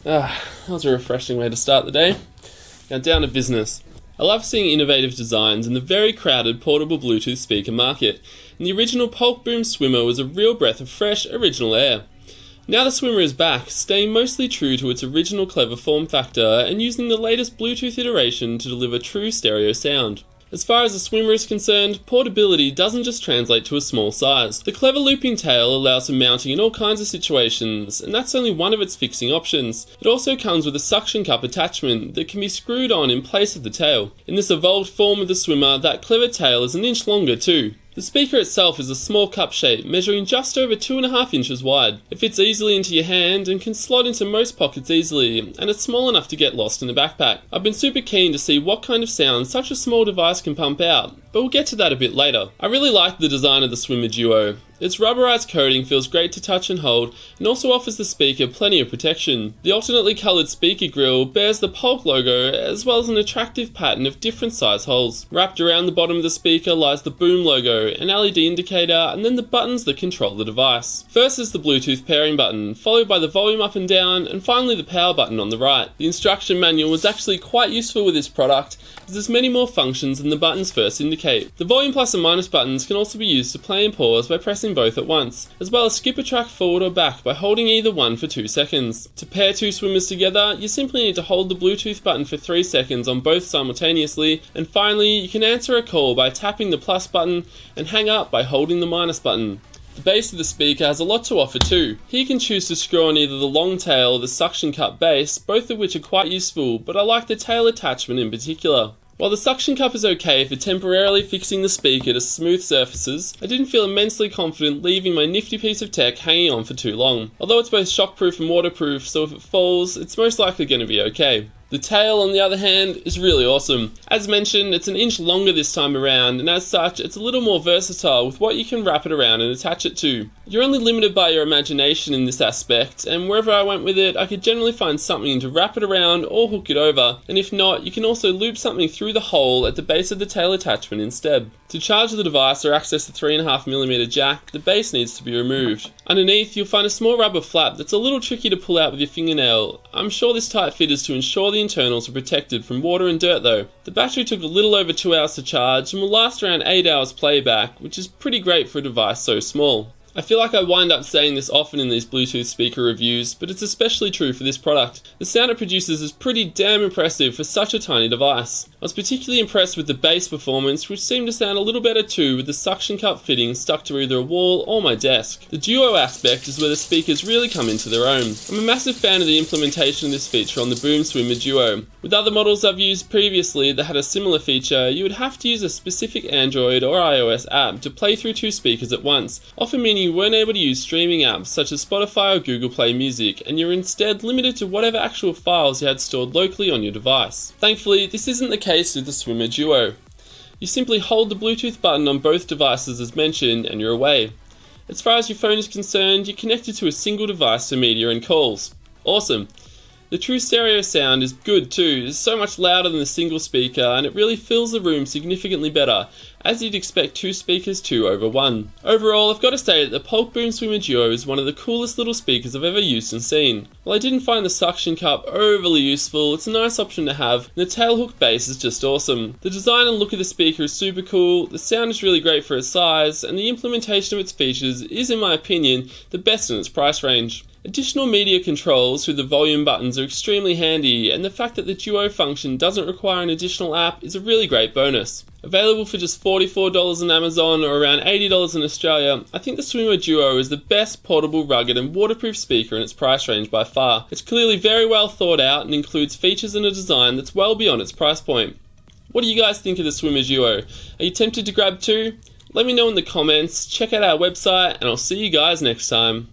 That was a refreshing way to start the day. Now down to business. I love seeing innovative designs in the very crowded portable Bluetooth speaker market, and the original Polk Boom Swimmer was a real breath of fresh, original air. Now the Swimmer is back, staying mostly true to its original clever form factor and using the latest Bluetooth iteration to deliver true stereo sound. As far as the Swimmer is concerned, portability doesn't just translate to a small size. The clever looping tail allows for mounting in all kinds of situations, and that's only one of its fixing options. It also comes with a suction cup attachment that can be screwed on in place of the tail. In this evolved form of the Swimmer, that clever tail is an inch longer too. The speaker itself is a small cup shape, measuring just over 2.5 inches wide. It fits easily into your hand and can slot into most pockets easily, and it's small enough to get lost in a backpack. I've been super keen to see what kind of sound such a small device can pump out, but we'll get to that a bit later. I really like the design of the Swimmer Duo. Its rubberized coating feels great to touch and hold, and also offers the speaker plenty of protection. The alternately coloured speaker grille bears the Polk logo, as well as an attractive pattern of different size holes. Wrapped around the bottom of the speaker lies the Boom logo, an LED indicator, and then the buttons that control the device. First is the Bluetooth pairing button, followed by the volume up and down, and finally the power button on the right. The instruction manual was actually quite useful with this product, as there's many more functions than the buttons first indicate. The volume plus and minus buttons can also be used to play and pause by pressing both at once, as well as skip a track forward or back by holding either one for 2 seconds. To pair two swimmers together, you simply need to hold the Bluetooth button for 3 seconds on both simultaneously, and finally you can answer a call by tapping the plus button and hang up by holding the minus button. The base of the speaker has a lot to offer too. Here you can choose to screw on either the long tail or the suction cup base, both of which are quite useful, but I like the tail attachment in particular. While the suction cup is okay for temporarily fixing the speaker to smooth surfaces, I didn't feel immensely confident leaving my nifty piece of tech hanging on for too long. Although it's both shockproof and waterproof, so if it falls, it's most likely going to be okay. The tail, on the other hand, is really awesome. As mentioned, it's an inch longer this time around, and as such, it's a little more versatile with what you can wrap it around and attach it to. You're only limited by your imagination in this aspect, and wherever I went with it, I could generally find something to wrap it around or hook it over, and if not, you can also loop something through the hole at the base of the tail attachment instead. To charge the device or access the 3.5mm jack, the base needs to be removed. Underneath, you'll find a small rubber flap that's a little tricky to pull out with your fingernail. I'm sure this tight fit is to ensure the internals are protected from water and dirt though. The battery took a little over 2 hours to charge and will last around 8 hours playback, which is pretty great for a device so small. I feel like I wind up saying this often in these Bluetooth speaker reviews, but it's especially true for this product. The sound it produces is pretty damn impressive for such a tiny device. I was particularly impressed with the bass performance, which seemed to sound a little better too with the suction cup fitting stuck to either a wall or my desk. The Duo aspect is where the speakers really come into their own. I'm a massive fan of the implementation of this feature on the Boom Swimmer Duo. With other models I've used previously that had a similar feature, you would have to use a specific Android or iOS app to play through two speakers at once, often meaning you weren't able to use streaming apps such as Spotify or Google Play Music, and you're instead limited to whatever actual files you had stored locally on your device. Thankfully, this isn't the case with the Swimmer Duo. You simply hold the Bluetooth button on both devices as mentioned and you're away. As far as your phone is concerned, you're connected to a single device for media and calls. Awesome. The true stereo sound is good too. It's so much louder than the single speaker and it really fills the room significantly better, as you'd expect two speakers to over one. Overall, I've got to say that the Polk Boom Swimmer Duo is one of the coolest little speakers I've ever used and seen. While I didn't find the suction cup overly useful, it's a nice option to have, and the tailhook base is just awesome. The design and look of the speaker is super cool, the sound is really great for its size, and the implementation of its features is, in my opinion, the best in its price range. Additional media controls through the volume buttons are extremely handy, and the fact that the Duo function doesn't require an additional app is a really great bonus. Available for just $44 on Amazon or around $80 in Australia, I think the Swimmer Duo is the best portable, rugged and waterproof speaker in its price range by far. It's clearly very well thought out and includes features and a design that's well beyond its price point. What do you guys think of the Swimmer Duo? Are you tempted to grab two? Let me know in the comments, check out our website, and I'll see you guys next time.